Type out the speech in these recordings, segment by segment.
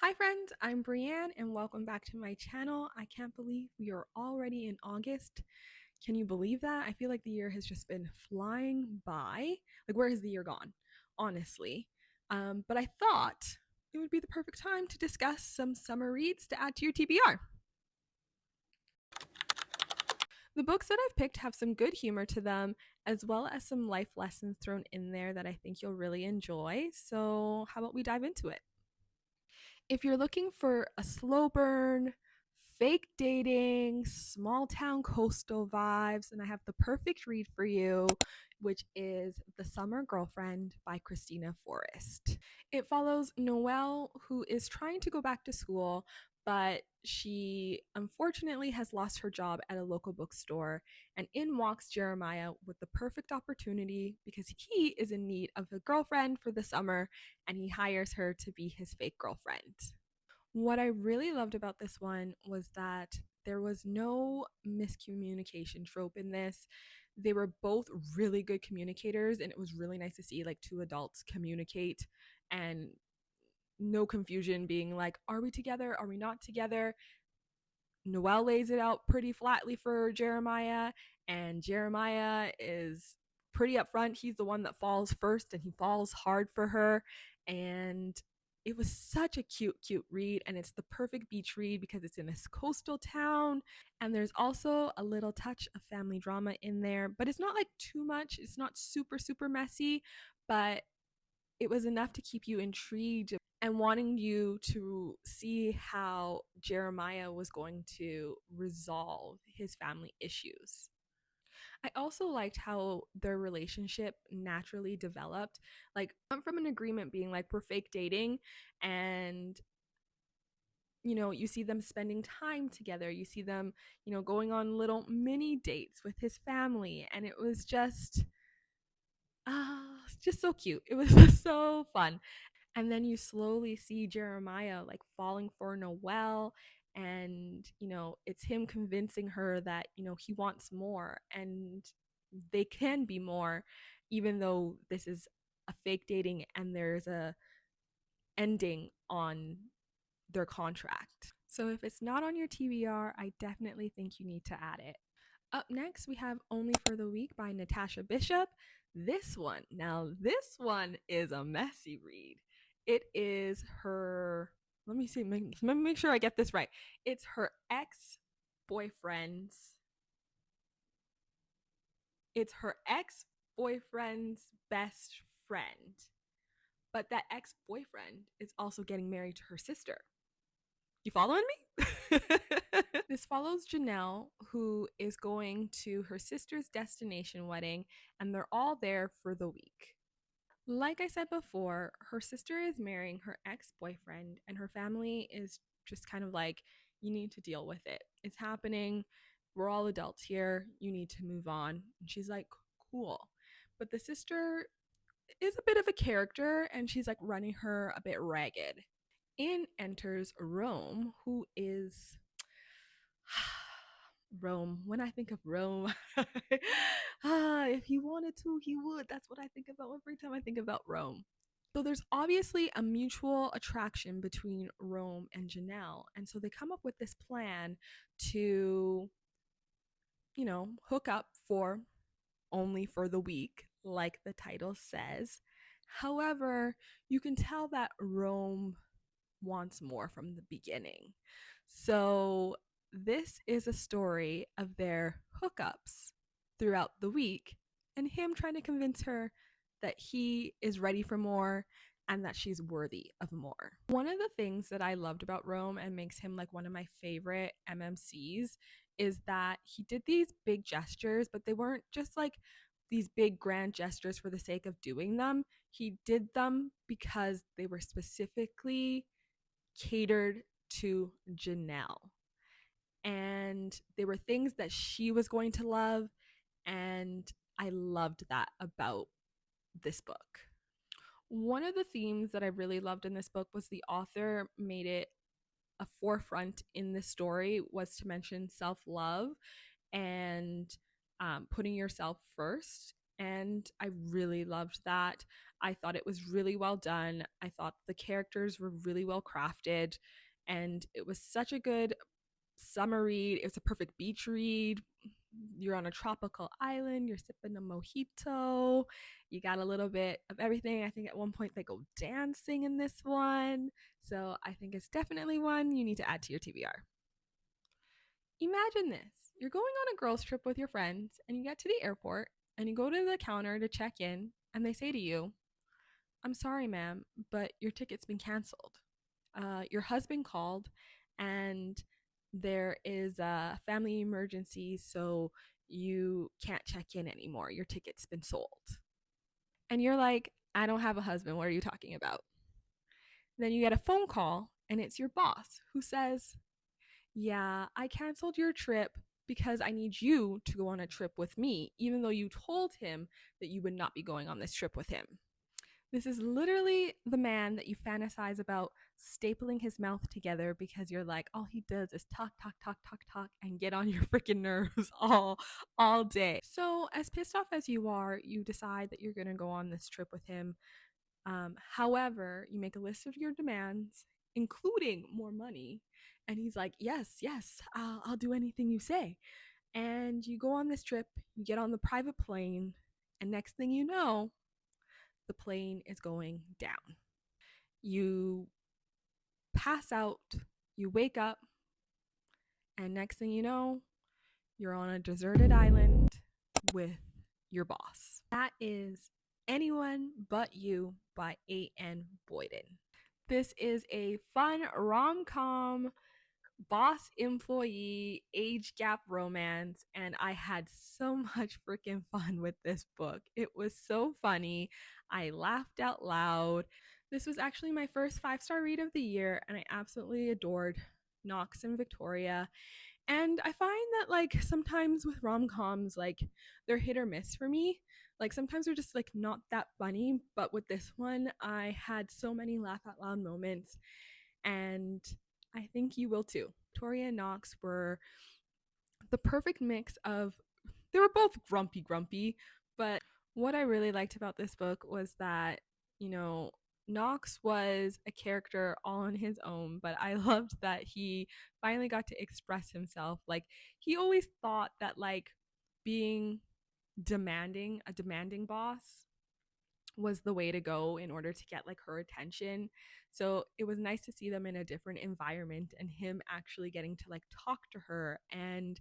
Hi friends, I'm Brienne and welcome back to my channel. I can't believe we are already in August. Can you believe that? I feel like the year has just been flying by. Like, where has the year gone? Honestly. But I thought it would be the perfect time to discuss some summer reads to add to your TBR. The books that I've picked have some good humor to them, as well as some life lessons thrown in there that I think you'll really enjoy. So, how about we dive into it? If you're looking for a slow burn, fake dating, small town coastal vibes, and I have the perfect read for you, which is The Summer Girlfriend by Christina Forrest. It follows Noelle, who is trying to go back to school, but she unfortunately has lost her job at a local bookstore. And in walks Jeremiah with the perfect opportunity because he is in need of a girlfriend for the summer and he hires her to be his fake girlfriend. What I really loved about this one was that there was no miscommunication trope in this. They were both really good communicators, and it was really nice to see like two adults communicate and no confusion being like, are we together? Are we not together? Noelle lays it out pretty flatly for Jeremiah, and Jeremiah is pretty upfront. He's the one that falls first, and he falls hard for her. And it was such a cute read, and it's the perfect beach read because it's in this coastal town. And there's also a little touch of family drama in there, but it's not like too much. It's not super messy, but it was enough to keep you intrigued and wanting you to see how Jeremiah was going to resolve his family issues. I also liked how their relationship naturally developed. Like, went from an agreement being like, we're fake dating, and you see them spending time together. You see them, going on little mini dates with his family. And it was just so cute. It was just so fun. And then you slowly see Jeremiah like falling for Noelle, and it's him convincing her that he wants more and they can be more, even though this is a fake dating and there's a ending on their contract. So if it's not on your TBR, I definitely think you need to add it. Up next, we have Only for the Week by Natasha Bishop. This one is a messy read. It is her, let me see, let me make sure I get this right. It's her ex-boyfriend's, it's her ex-boyfriend's best friend. But that ex-boyfriend is also getting married to her sister. You following me? This follows Janelle, who is going to her sister's destination wedding, and they're all there for the week. Like I said before, her sister is marrying her ex boyfriend, and her family is just kind of like, you need to deal with it. It's happening. We're all adults here. You need to move on. And she's like, cool. But the sister is a bit of a character, and she's like running her a bit ragged. In enters Rome, who is Rome. When I think of Rome, if he wanted to, he would. That's what I think about every time I think about Rome. So there's obviously a mutual attraction between Rome and Janelle. And so they come up with this plan to, hook up for only for the week, like the title says. However, you can tell that Rome wants more from the beginning. So, this is a story of their hookups throughout the week and him trying to convince her that he is ready for more and that she's worthy of more. One of the things that I loved about Rome and makes him like one of my favorite MMCs is that he did these big gestures, but they weren't just like these big grand gestures for the sake of doing them. He did them because they were specifically catered to Janelle. And they were things that she was going to love. And I loved that about this book. One of the themes that I really loved in this book was the author made it a forefront in this story was to mention self-love and putting yourself first And I really loved that. I thought it was really well done. I thought the characters were really well crafted, and it was such a good summer read. It was a perfect beach read. You're on a tropical island, you're sipping a mojito, you got a little bit of everything. I think at one point they go dancing in this one. So I think it's definitely one you need to add to your TBR. Imagine this: you're going on a girls' trip with your friends, and you get to the airport, and you go to the counter to check in, and they say to you, "I'm sorry, ma'am, but your ticket's been canceled. Your husband called, and there is a family emergency, so you can't check in anymore. Your ticket's been sold." And you're like, "I don't have a husband. What are you talking about?" Then you get a phone call, and it's your boss who says, "Yeah, I canceled your trip because I need you to go on a trip with me, even though you told him that you would not be going on this trip with him." This is literally the man that you fantasize about stapling his mouth together because you're like, all he does is talk, talk, talk, talk, talk, and get on your freaking nerves all day. So, as pissed off as you are, you decide that you're gonna go on this trip with him. However, you make a list of your demands, including more money. And he's like, "Yes, yes, I'll do anything you say." And you go on this trip, you get on the private plane, and next thing you know, the plane is going down. You pass out, you wake up, and next thing you know, you're on a deserted island with your boss. That is Anyone But You by A.N. Boyden. This is a fun rom com boss employee age gap romance, and I had so much freaking fun with this book. It was so funny. I laughed out loud. This was actually my first 5-star read of the year, and I absolutely adored Knox and Victoria. And I find that like sometimes with rom-coms, like they're hit or miss for me. Like sometimes they're just like not that funny, but with this one I had so many laugh out loud moments, and I think you will too. Victoria and Knox were the perfect mix of, they were both grumpy, but what I really liked about this book was that, you know, Knox was a character all on his own, but I loved that he finally got to express himself. Like, he always thought that, like, being a demanding boss was the way to go in order to get like her attention. So it was nice to see them in a different environment and him actually getting to like talk to her and,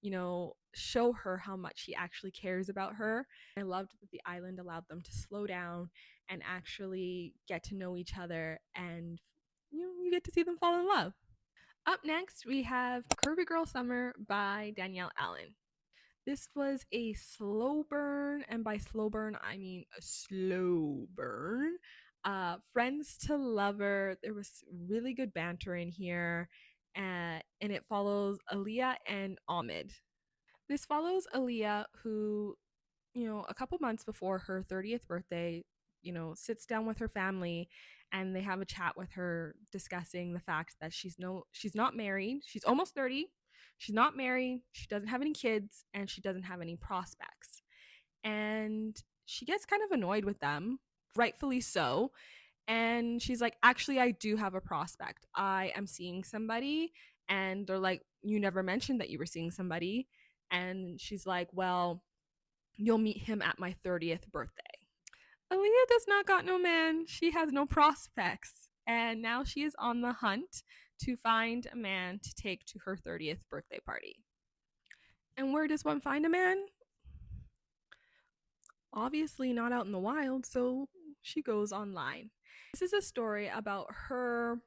you know, show her how much he actually cares about her. I loved that the island allowed them to slow down and actually get to know each other, and you get to see them fall in love. Up next, we have Curvy Girl Summer by Danielle Allen. This was a slow burn, and by slow burn, I mean a slow burn. Friends to lover. There was really good banter in here, and it follows Aaliyah and Ahmed. This follows Aaliyah, who, you know, a couple months before her 30th birthday, you know, sits down with her family and they have a chat with her discussing the fact that she's not married. She's almost 30. She's not married. She doesn't have any kids and she doesn't have any prospects. And she gets kind of annoyed with them, rightfully so. And she's like, "Actually, I do have a prospect. I am seeing somebody." And they're like, "You never mentioned that you were seeing somebody." And she's like, "Well, you'll meet him at my 30th birthday." Aaliyah does not got no man. She has no prospects. And now she is on the hunt to find a man to take to her 30th birthday party. And where does one find a man? Obviously not out in the wild, so she goes online. This is a story about her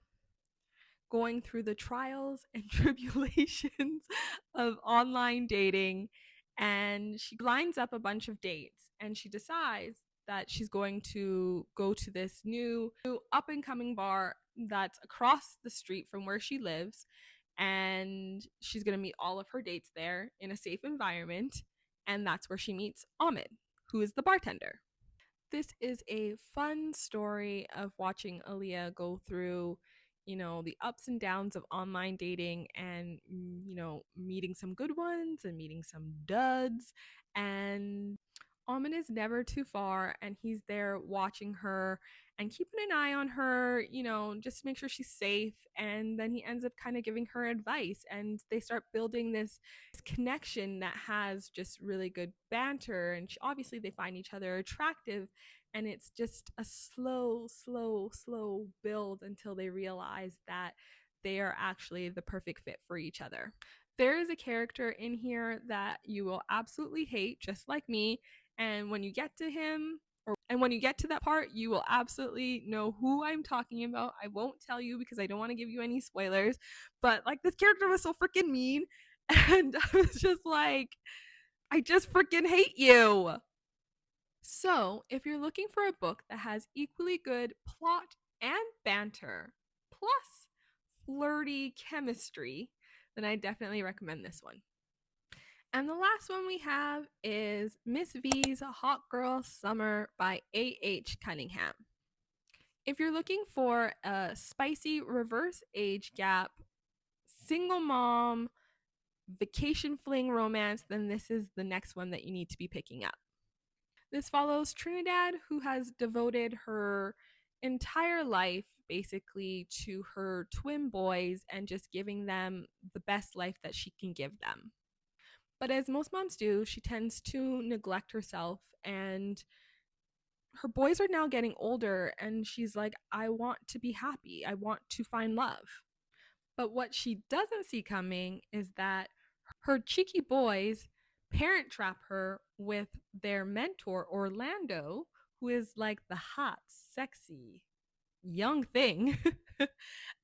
going through the trials and tribulations of online dating. And she lines up a bunch of dates and she decides that she's going to go to this new up and coming bar that's across the street from where she lives. And she's going to meet all of her dates there in a safe environment. And that's where she meets Ahmed, who is the bartender. This is a fun story of watching Aaliyah go through, you know, the ups and downs of online dating and, you know, meeting some good ones and meeting some duds. And Almond is never too far and he's there watching her and keeping an eye on her, just to make sure she's safe. And then he ends up kind of giving her advice and they start building this connection that has just really good banter. And obviously, they find each other attractive. And it's just a slow, slow, slow build until they realize that they are actually the perfect fit for each other. There is a character in here that you will absolutely hate, just like me, and when you get to him, and when you get to that part, you will absolutely know who I'm talking about. I won't tell you because I don't want to give you any spoilers. But like, this character was so freaking mean. And I was just like, I just freaking hate you. So, if you're looking for a book that has equally good plot and banter, plus flirty chemistry, then I definitely recommend this one. And the last one we have is Miss V's Hot Girl Summer by A.H. Cunningham. If you're looking for a spicy reverse age gap, single mom, vacation fling romance, then this is the next one that you need to be picking up. This follows Trinidad, who has devoted her entire life basically to her twin boys and just giving them the best life that she can give them. But as most moms do, she tends to neglect herself, and her boys are now getting older, and she's like, I want to be happy. I want to find love. But what she doesn't see coming is that her cheeky boys parent trap her with their mentor, Orlando, who is like the hot, sexy, young thing.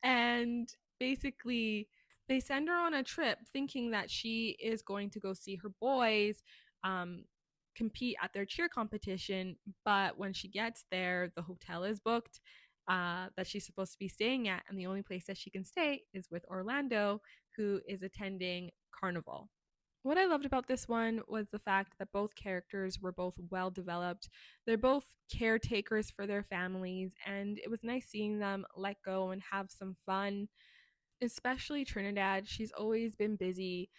And basically, they send her on a trip thinking that she is going to go see her boys compete at their cheer competition. But when she gets there, the hotel is booked that she's supposed to be staying at. And the only place that she can stay is with Orlando, who is attending Carnival. What I loved about this one was the fact that both characters were both well developed. They're both caretakers for their families, and it was nice seeing them let go and have some fun. Especially Trinidad, she's always been busy,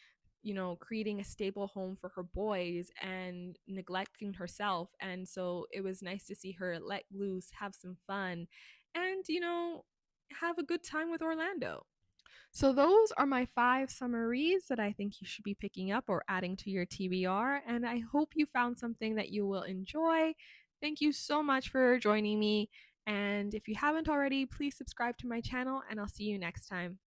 creating a stable home for her boys and neglecting herself. And so it was nice to see her let loose, have some fun, and, have a good time with Orlando. So those are my 5 summaries that I think you should be picking up or adding to your TBR, and I hope you found something that you will enjoy. Thank you so much for joining me, and if you haven't already, please subscribe to my channel, and I'll see you next time.